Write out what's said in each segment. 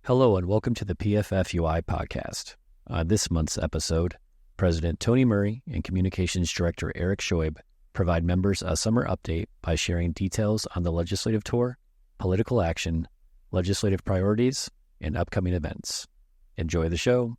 Hello and welcome to the PFFUI podcast. On this month's episode, President Tony Murray and Communications Director Erik Scheub provide members a summer update by sharing details on the legislative tour, political action, legislative priorities, and upcoming events. Enjoy the show.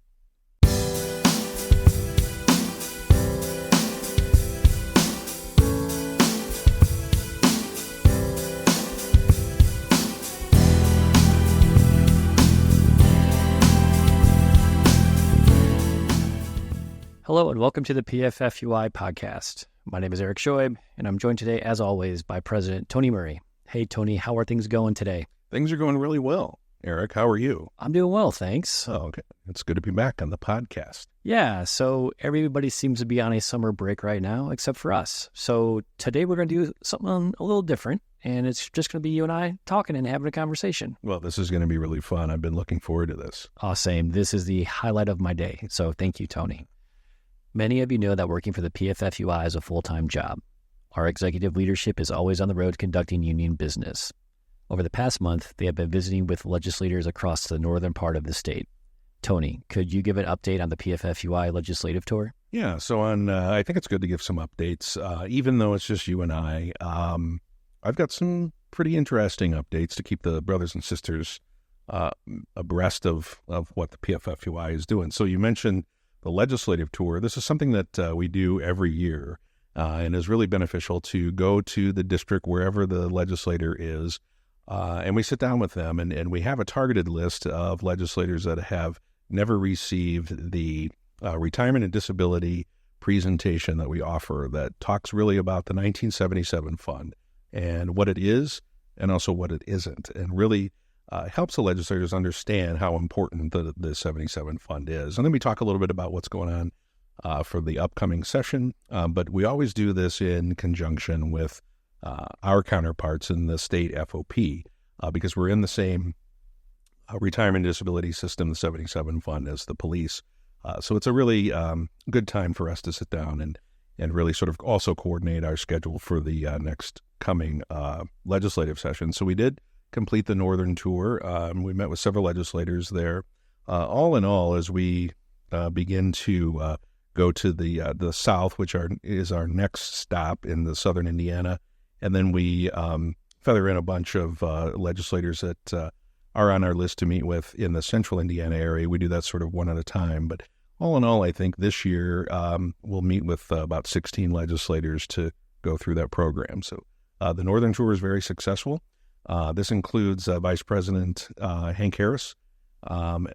Hello and welcome to the PFFUI podcast. My name is Erik Scheub, and I'm joined today, as always, by President Tony Murray. Hey, Tony, how are things going today? Things are going really well. Erik, how are you? I'm doing well, thanks. Oh, okay. It's good to be back on the podcast. Yeah, so everybody seems to be on a summer break right now, except for us. So today we're going to do something a little different, and it's just going to be you and I talking and having a conversation. Well, this is going to be really fun. I've been looking forward to this. Oh, same. This is the highlight of my day, so thank you, Tony. Many of you know that working for the PFFUI is a full-time job. Our executive leadership is always on the road conducting union business. Over the past month, they have been visiting with legislators across the northern part of the state. Tony, could you give an update on the PFFUI legislative tour? Yeah, so I think it's good to give some updates, even though it's just you and I. I've got some pretty interesting updates to keep the brothers and sisters abreast of what the PFFUI is doing. So you mentioned the legislative tour. This is something that we do every year and is really beneficial to go to the district wherever the legislator is, and we sit down with them, and we have a targeted list of legislators that have never received the retirement and disability presentation that we offer that talks really about the 1977 fund and what it is and also what it isn't, and really helps the legislators understand how important the 77 fund is. And then we talk a little bit about what's going on for the upcoming session. But we always do this in conjunction with our counterparts in the state FOP because we're in the same retirement disability system, the 77 fund, as the police. So it's a really good time for us to sit down and really sort of also coordinate our schedule for the next coming legislative session. So we did complete the northern tour. We met with several legislators there. All in all, as we begin to go to the south, which is our next stop in the southern Indiana, and then we feather in a bunch of legislators that are on our list to meet with in the central Indiana area. We do that sort of one at a time. But all in all, I think this year we'll meet with about 16 legislators to go through that program. So the northern tour is very successful. This includes Vice President Hank Harris,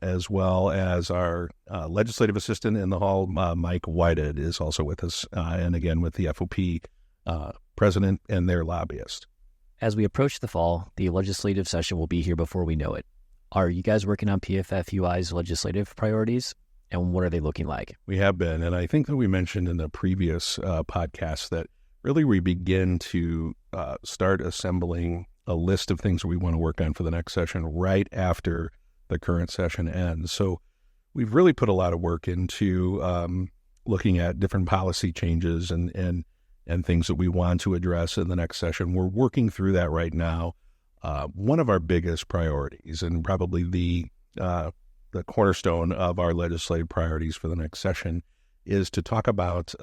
as well as our legislative assistant in the hall, Mike Whitehead, is also with us, and again with the FOP president and their lobbyist. As we approach the fall, the legislative session will be here before we know it. Are you guys working on PFFUI's legislative priorities, and what are they looking like? We have been, and I think that we mentioned in the previous podcast that really we begin to start assembling a list of things we want to work on for the next session right after the current session ends. So we've really put a lot of work into looking at different policy changes and things that we want to address in the next session. We're working through that right now. One of our biggest priorities, and probably the cornerstone of our legislative priorities for the next session, is to talk about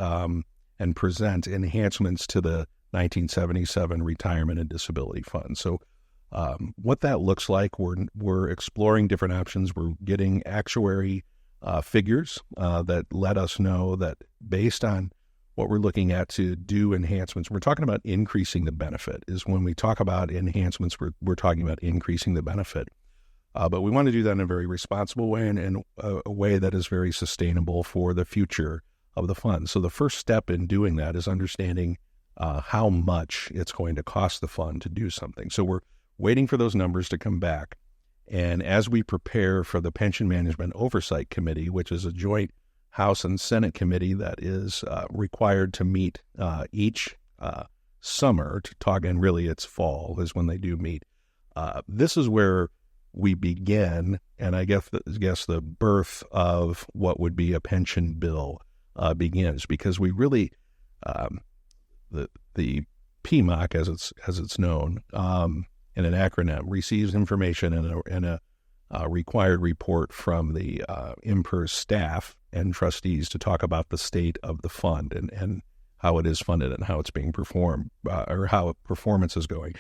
and present enhancements to the 1977 Retirement and Disability Fund. So what that looks like, we're exploring different options. We're getting actuary figures that let us know that based on what we're looking at to do enhancements, we're talking about increasing the benefit. Is when we talk about enhancements, we're talking about increasing the benefit. But we want to do that in a very responsible way and a way that is very sustainable for the future of the fund. So the first step in doing that is understanding how much it's going to cost the fund to do something. So we're waiting for those numbers to come back. And as we prepare for the Pension Management Oversight Committee, which is a joint House and Senate committee that is required to meet each summer to talk, and really it's fall is when they do meet. This is where we begin, and I guess the birth of what would be a pension bill begins, because we really the PMOC, as it's known, in an acronym, receives information and required report from the IMPERS staff and trustees to talk about the state of the fund and how it is funded and how it's being performed, or how performance is going.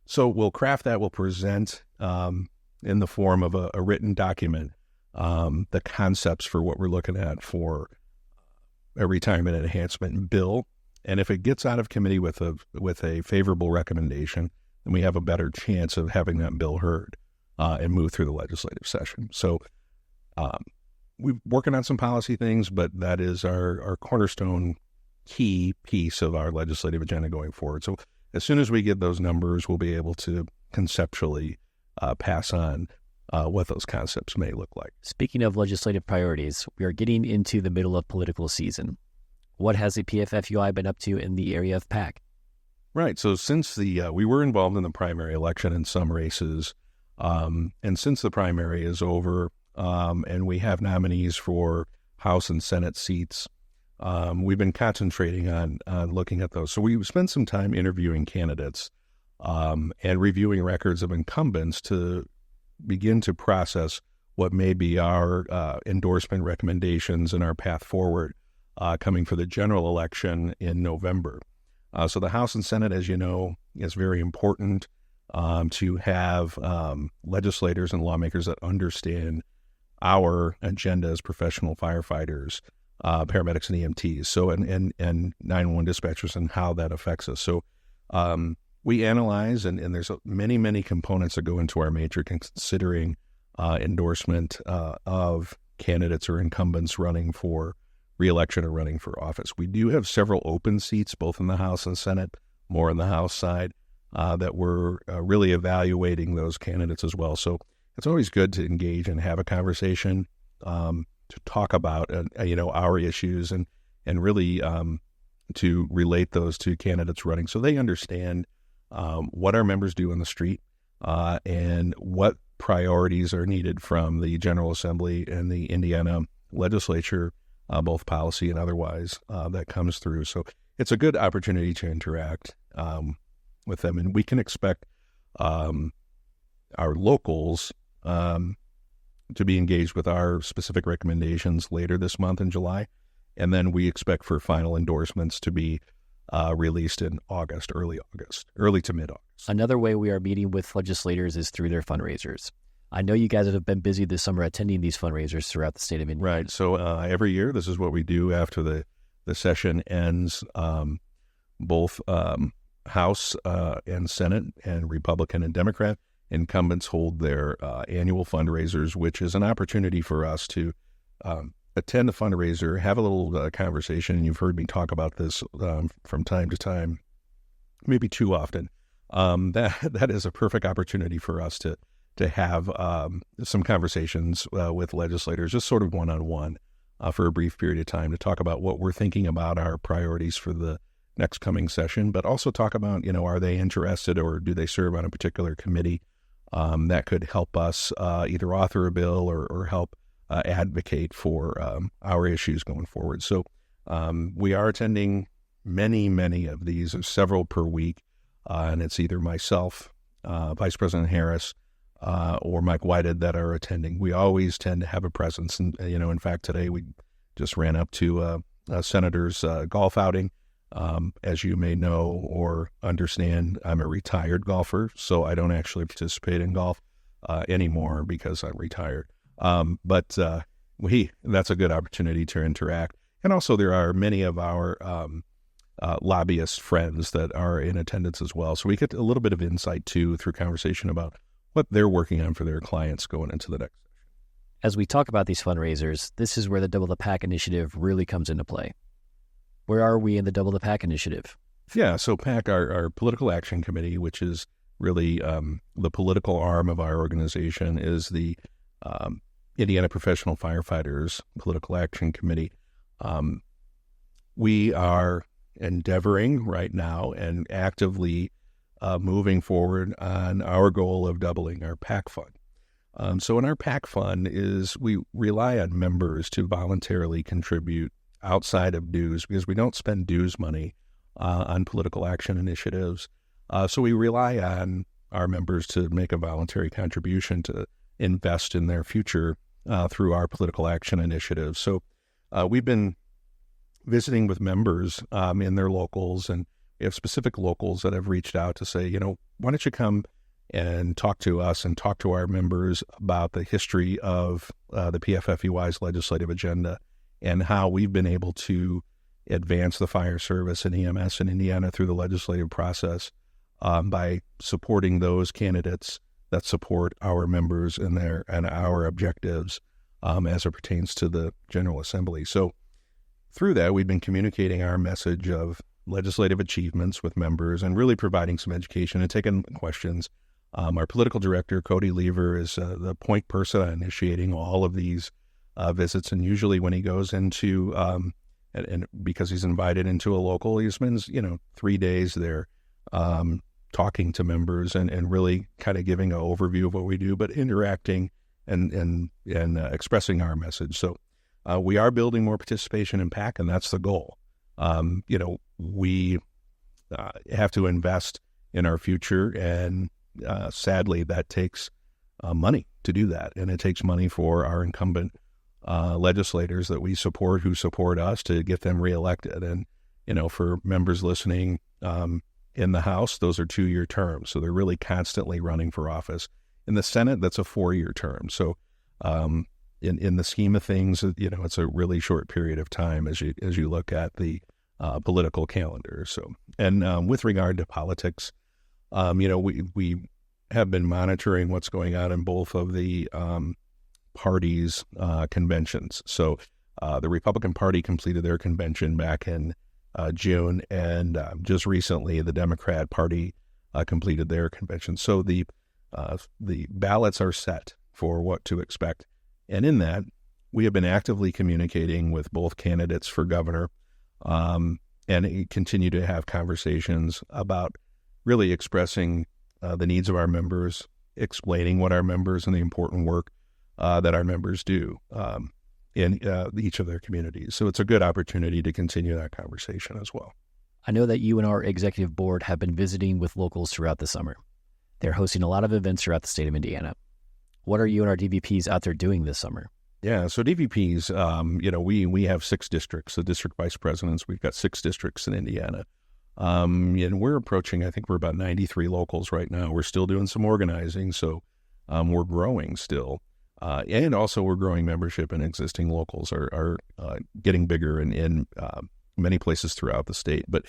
So we'll craft that. We'll present in the form of a written document the concepts for what we're looking at for a retirement enhancement bill. And if it gets out of committee with a favorable recommendation, then we have a better chance of having that bill heard and move through the legislative session. So we're working on some policy things, but that is our cornerstone key piece of our legislative agenda going forward. So as soon as we get those numbers, we'll be able to conceptually pass on what those concepts may look like. Speaking of legislative priorities, we are getting into the middle of political season. What has the PFFUI been up to in the area of PAC? Right. So since we were involved in the primary election in some races, and since the primary is over, and we have nominees for House and Senate seats, we've been concentrating on looking at those. So we spent some time interviewing candidates and reviewing records of incumbents to begin to process what may be our endorsement recommendations and our path forward coming for the general election in November. So the House and Senate, as you know, is very important to have legislators and lawmakers that understand our agenda as professional firefighters, paramedics and EMTs, so and 911 dispatchers and how that affects us. So we analyze, and there's many components that go into our matrix considering endorsement of candidates or incumbents running for re-election or running for office. We do have several open seats, both in the House and Senate, more on the House side, that we're really evaluating those candidates as well. So it's always good to engage and have a conversation to talk about our issues and really to relate those to candidates running so they understand what our members do in the street and what priorities are needed from the General Assembly and the Indiana legislature, both policy and otherwise, that comes through. So it's a good opportunity to interact with them. And we can expect our locals to be engaged with our specific recommendations later this month in July. And then we expect for final endorsements to be released in August, early to mid-August. Another way we are meeting with legislators is through their fundraisers. I know you guys have been busy this summer attending these fundraisers throughout the state of Indiana. Right. So every year, this is what we do after the session ends. Both House and Senate and Republican and Democrat incumbents hold their annual fundraisers, which is an opportunity for us to attend a fundraiser, have a little conversation. And you've heard me talk about this from time to time, maybe too often. That is a perfect opportunity for us to have some conversations with legislators, just sort of one-on-one for a brief period of time to talk about what we're thinking about our priorities for the next coming session, but also talk about, are they interested or do they serve on a particular committee that could help us either author a bill or help advocate for our issues going forward. So we are attending many of these, several per week, and it's either myself, Vice President Harris, or Mike Whitehead that are attending. We always tend to have a presence. And, in fact, today we just ran up to a senator's golf outing. As you may know or understand, I'm a retired golfer, so I don't actually participate in golf anymore because I'm retired. But that's a good opportunity to interact. And also there are many of our lobbyist friends that are in attendance as well. So we get a little bit of insight, too, through conversation about what they're working on for their clients going into the next session. As we talk about these fundraisers, this is where the Double the Pack initiative really comes into play. Where are we in the Double the Pack initiative? Yeah, so PAC, our political action committee, which is really the political arm of our organization, is the Indiana Professional Firefighters Political Action Committee. We are endeavoring right now and actively moving forward on our goal of doubling our PAC fund. So in our PAC fund we rely on members to voluntarily contribute outside of dues because we don't spend dues money on political action initiatives. So we rely on our members to make a voluntary contribution to invest in their future through our political action initiative. So we've been visiting with members in their locals, and we have specific locals that have reached out to say, why don't you come and talk to us and talk to our members about the history of the PFFUI's legislative agenda and how we've been able to advance the fire service and EMS in Indiana through the legislative process by supporting those candidates that support our members and our objectives as it pertains to the General Assembly. So through that, we've been communicating our message of legislative achievements with members and really providing some education and taking questions. Our political director, Cody Lever, is the point person initiating all of these visits. And usually when he goes into, and because he's invited into a local, he spends, 3 days there talking to members and really kind of giving an overview of what we do, but interacting and expressing our message. So we are building more participation in PAC, and that's the goal. We have to invest in our future, and sadly, that takes money to do that. And it takes money for our incumbent legislators that we support, who support us, to get them reelected. And, for members listening in the House, those are 2-year terms. So they're really constantly running for office. In the Senate, that's a 4-year term. So in the scheme of things, it's a really short period of time as you look at the political calendar. So, and with regard to politics, we have been monitoring what's going on in both of the parties' conventions. So the Republican Party completed their convention back in June, and just recently the Democrat Party completed their convention. So the ballots are set for what to expect. And in that, we have been actively communicating with both candidates for governor and continue to have conversations about really expressing the needs of our members, explaining what our members and the important work that our members do in each of their communities. So it's a good opportunity to continue that conversation as well. I know that you and our executive board have been visiting with locals throughout the summer. They're hosting a lot of events throughout the state of Indiana. What are you and our DVPs out there doing this summer? Yeah, so DVPs, we have 6 districts, the district vice presidents. We've got 6 districts in Indiana. And we're approaching, I think we're about 93 locals right now. We're still doing some organizing, so we're growing still. And also we're growing membership, and existing locals are getting bigger in many places throughout the state. But,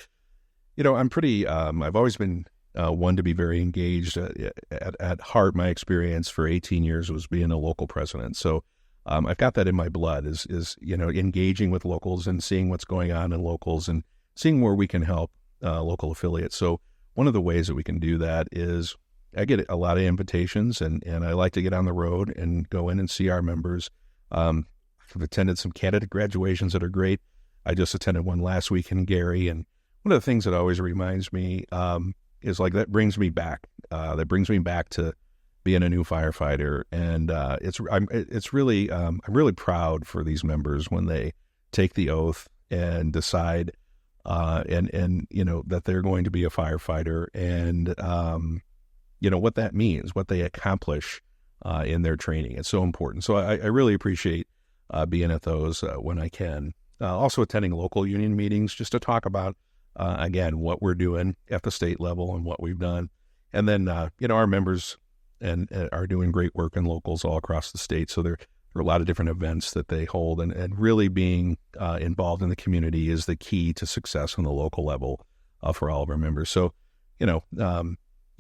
I'm pretty, I've always been one to be very engaged. At heart, my experience for 18 years was being a local president. So I've got that in my blood, is engaging with locals and seeing what's going on in locals and seeing where we can help local affiliates. So one of the ways that we can do that is I get a lot of invitations, and I like to get on the road and go in and see our members. I've attended some candidate graduations that are great. I just attended one last week in Gary, and one of the things that always reminds me is like that brings me back. That brings me back to being a new firefighter, and I'm really proud for these members when they take the oath and decide that they're going to be a firefighter, and what that means, what they accomplish in their training. It's so important. So I really appreciate being at those when I can. Also attending local union meetings just to talk about, again, what we're doing at the state level and what we've done. And then, our members are doing great work in locals all across the state. So there are a lot of different events that they hold, and really being involved in the community is the key to success on the local level for all of our members. So,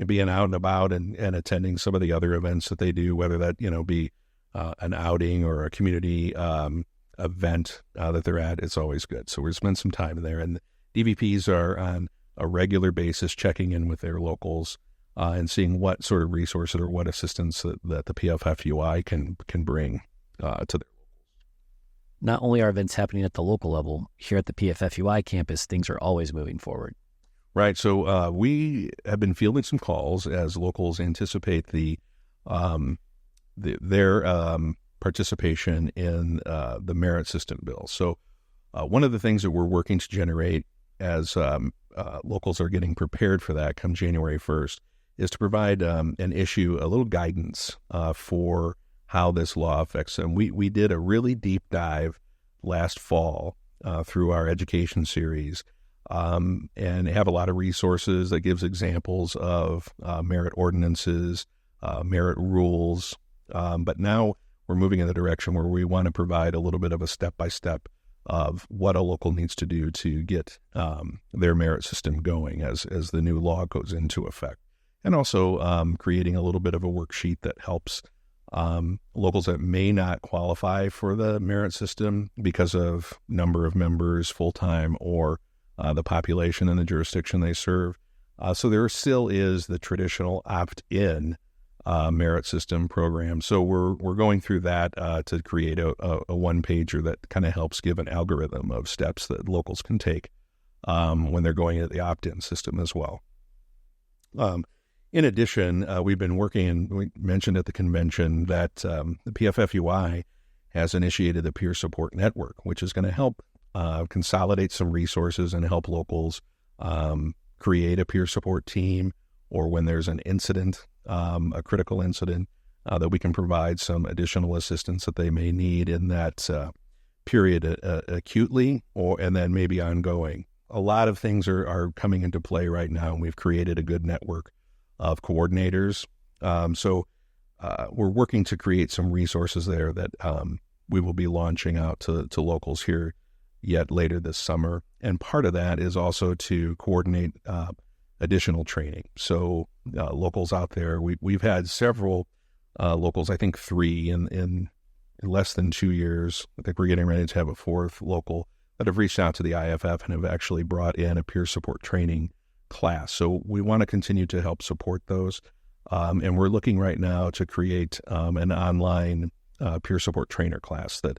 being out and about and attending some of the other events that they do, whether that, be an outing or a community event that they're at, it's always good. So we spend some time there, and DVPs are on a regular basis checking in with their locals and seeing what sort of resources or what assistance that the PFFUI can bring to their locals. Not only are events happening at the local level, here at the PFFUI campus, things are always moving forward. Right. So we have been fielding some calls as locals anticipate their participation in the merit system bill. So one of the things that we're working to generate as locals are getting prepared for that come January 1st is to provide and issue a little guidance for how this law affects them. We did a really deep dive last fall through our education series, and have a lot of resources that gives examples of merit ordinances, merit rules. But now we're moving in the direction where we want to provide a little bit of a step-by-step of what a local needs to do to get their merit system going as the new law goes into effect. And also creating a little bit of a worksheet that helps locals that may not qualify for the merit system because of number of members full-time or the population in the jurisdiction they serve. So there still is the traditional opt-in merit system program. So we're going through that to create a one-pager that kind of helps give an algorithm of steps that locals can take when they're going into the opt-in system as well. In addition, we've been working, and we mentioned at the convention that the PFFUI has initiated a peer support network, which is going to help consolidate some resources and help locals create a peer support team, or when there's an incident, a critical incident, that we can provide some additional assistance that they may need in that period acutely, and then maybe ongoing. A lot of things are coming into play right now, and we've created a good network of coordinators. So we're working to create some resources there that we will be launching out to locals here yet later this summer. And part of that is also to coordinate additional training. So locals out there, we've had several locals, I think 3 in less than 2 years. I think we're getting ready to have a 4th local that have reached out to the IFF and have actually brought in a peer support training class. So we want to continue to help support those. And we're looking right now to create an online peer support trainer class that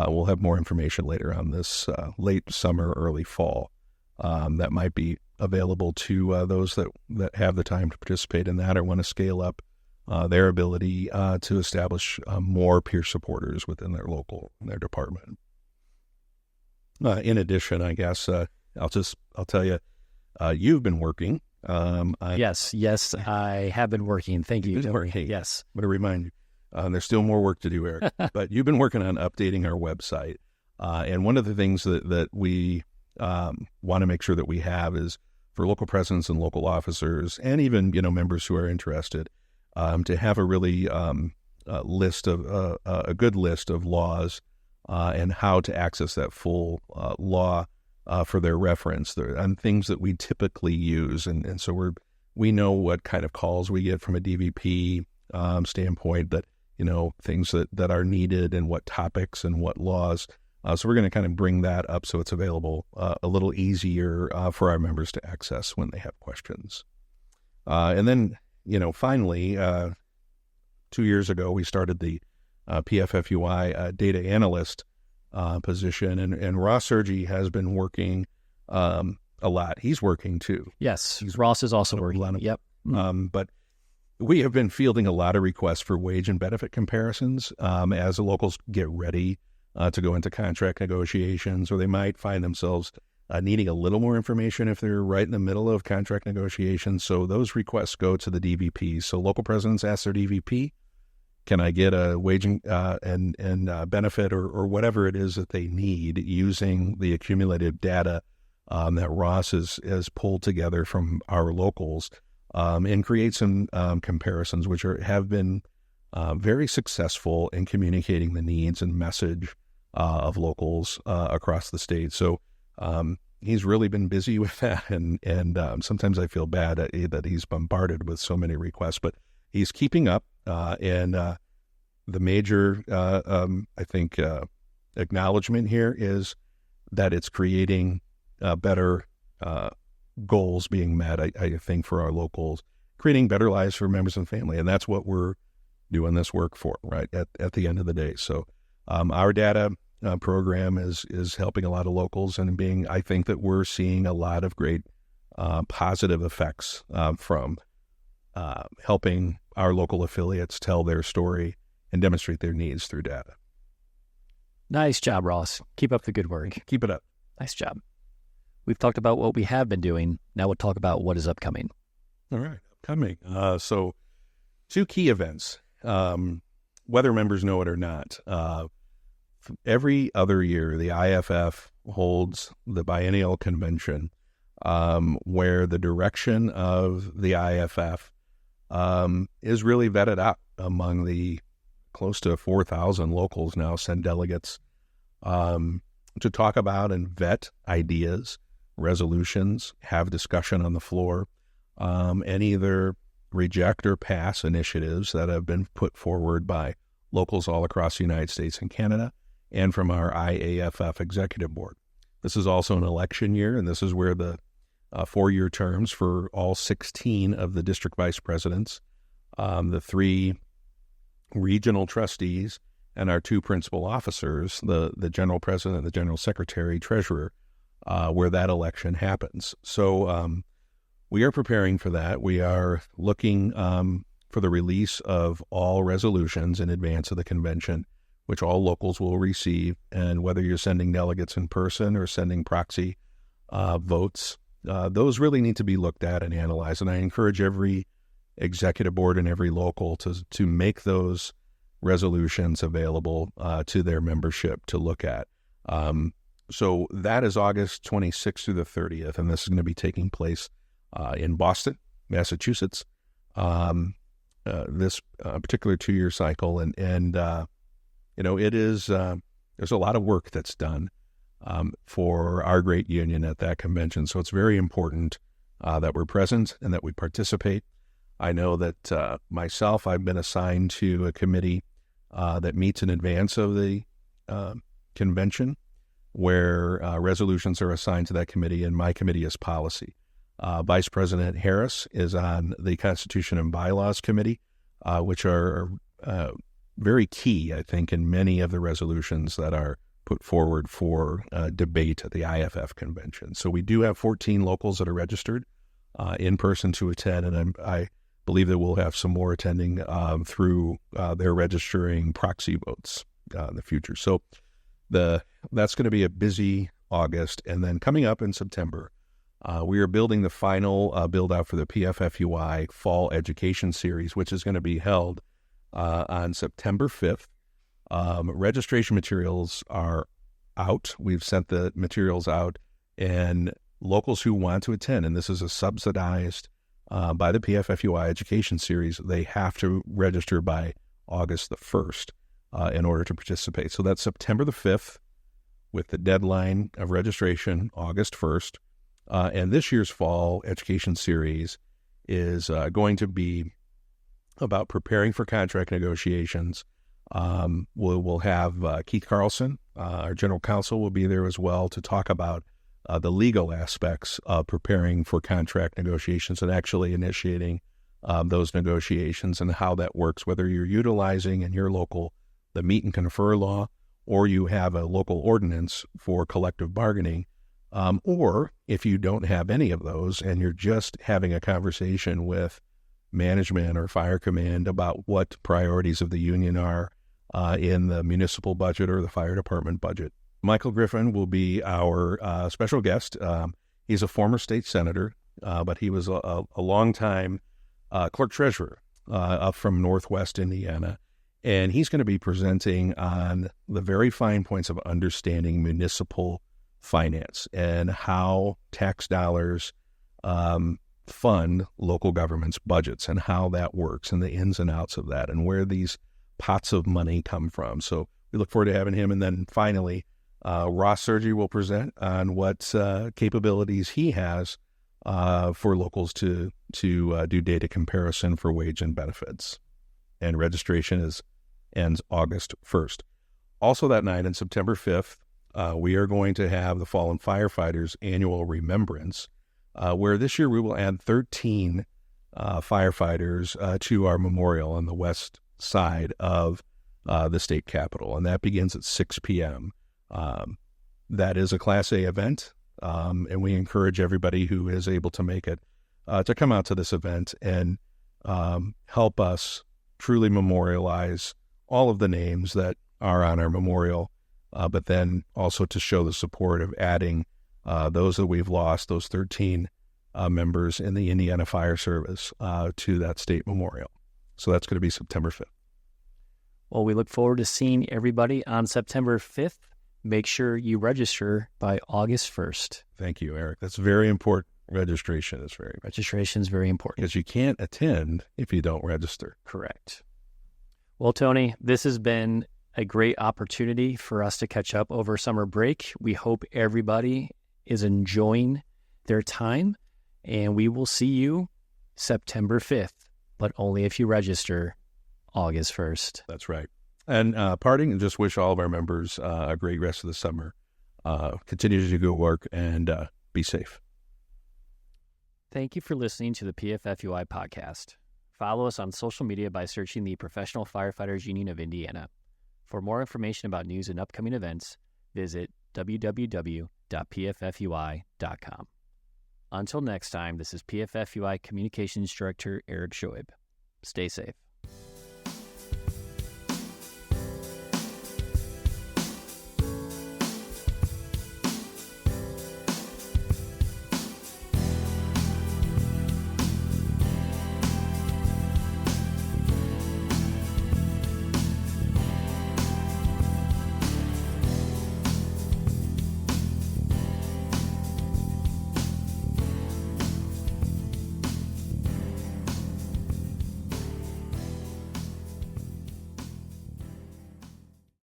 we'll have more information later on this late summer, early fall, that might be available to those that have the time to participate in that or want to scale up their ability to establish more peer supporters within their their department. In addition, I guess I'll tell you, you've been working. Yes, I have been working. Thank you. Hey, yes. I'm going to remind you, there's still more work to do, Eric. But you've been working on updating our website. And one of the things that we want to make sure that we have is for local presidents and local officers, and even members who are interested, to have a really list of a good list of laws and how to access that full law for their reference and things that we typically use. And so we know what kind of calls we get from a DVP standpoint, that things that are needed and what topics and what laws. So we're going to kind of bring that up so it's available a little easier for our members to access when they have questions. And then, finally, 2 years ago, we started the PFFUI data analyst position, and Ross Sergi has been working a lot. He's working too. Yes, Ross is also working. Yep. But we have been fielding a lot of requests for wage and benefit comparisons as the locals get ready to go into contract negotiations, or they might find themselves needing a little more information if they're right in the middle of contract negotiations. So those requests go to the DVP. So local presidents ask their DVP, can I get a wage and benefit or whatever it is that they need, using the accumulated data that Ross has pulled together from our locals, and create some comparisons which have been very successful in communicating the needs and message of locals across the state. So he's really been busy with that, and sometimes I feel bad that he's bombarded with so many requests, but he's keeping up. And the major, I think, acknowledgement here is that it's creating better goals being met, I think, for our locals, creating better lives for members and family. And that's what we're doing this work for, right, at the end of the day. So our data program is helping a lot of locals, and I think that we're seeing a lot of great positive effects from helping our local affiliates tell their story and demonstrate their needs through data. Nice job, Ross. Keep up the good work. Keep it up. Nice job. We've talked about what we have been doing. Now we'll talk about what is upcoming. All right, upcoming. So 2 key events. whether members know it or not, every other year, the IFF holds the biennial convention, where the direction of the IFF is really vetted out among the close to 4,000 locals now send delegates to talk about and vet ideas, resolutions, have discussion on the floor, and either reject or pass initiatives that have been put forward by locals all across the United States and Canada and from our IAFF Executive Board. This is also an election year, and this is where the 4-year terms for all 16 of the district vice presidents, the 3 regional trustees, and our 2 principal officers, the general president, the general secretary, treasurer, where that election happens. So we are preparing for that. We are looking for the release of all resolutions in advance of the convention, which all locals will receive. And whether you're sending delegates in person or sending proxy votes, those really need to be looked at and analyzed. And I encourage every executive board and every local to make those resolutions available to their membership to look at. So that is August 26th through the 30th, and this is going to be taking place in Boston, Massachusetts, this particular 2-year cycle. And it is, there's a lot of work that's done for our great union at that convention. So it's very important that we're present and that we participate. I know that myself, I've been assigned to a committee that meets in advance of the convention, where resolutions are assigned to that committee, and my committee is policy. Vice President Harris is on the Constitution and Bylaws Committee, which are very key, I think, in many of the resolutions that are put forward for debate at the IFF convention. So we do have 14 locals that are registered in person to attend, and I believe that we'll have some more attending through their registering proxy votes in the future. So that's going to be a busy August. And then coming up in September, we are building the final build out for the PFFUI Fall Education Series, which is going to be held on September 5th. Registration materials are out. We've sent the materials out, and locals who want to attend, and this is a subsidized by the PFFUI Education Series, they have to register by August the 1st in order to participate. So that's September the 5th with the deadline of registration August 1st. And this year's Fall Education Series is going to be about preparing for contract negotiations. We'll have Keith Carlson, our general counsel, will be there as well to talk about the legal aspects of preparing for contract negotiations and actually initiating those negotiations and how that works, whether you're utilizing in your local the meet and confer law, or you have a local ordinance for collective bargaining, or if you don't have any of those and you're just having a conversation with management or fire command about what priorities of the union are in the municipal budget or the fire department budget. Michael Griffin will be our special guest. He's a former state senator, but he was a longtime clerk treasurer up from Northwest Indiana. And he's going to be presenting on the very fine points of understanding municipal finance and how tax dollars fund local government's budgets and how that works and the ins and outs of that and where these pots of money come from. So we look forward to having him. And then finally, Ross Sergi will present on what capabilities he has for locals to do data comparison for wage and benefits. And registration ends August 1st. Also that night on September 5th, we are going to have the Fallen Firefighters Annual Remembrance, where this year we will add 13 firefighters to our memorial on the west side of the state capitol, and that begins at 6 p.m. That is a Class A event, and we encourage everybody who is able to make it to come out to this event and help us truly memorialize all of the names that are on our memorial, but then also to show the support of adding those that we've lost, those 13 members in the Indiana Fire Service to that state memorial. So that's going to be September 5th. Well, we look forward to seeing everybody on September 5th. Make sure you register by August 1st. Thank you, Eric. That's very important. Registration is very important. Registration is very important. Because you can't attend if you don't register. Correct. Well, Tony, this has been a great opportunity for us to catch up over summer break. We hope everybody is enjoying their time, and we will see you September 5th, but only if you register August 1st. That's right. And parting, and just wish all of our members a great rest of the summer. Continue to do good work and be safe. Thank you for listening to the PFFUI podcast. Follow us on social media by searching the Professional Firefighters Union of Indiana. For more information about news and upcoming events, visit www.pffui.com. Until next time, this is PFFUI Communications Director Erik Scheub. Stay safe.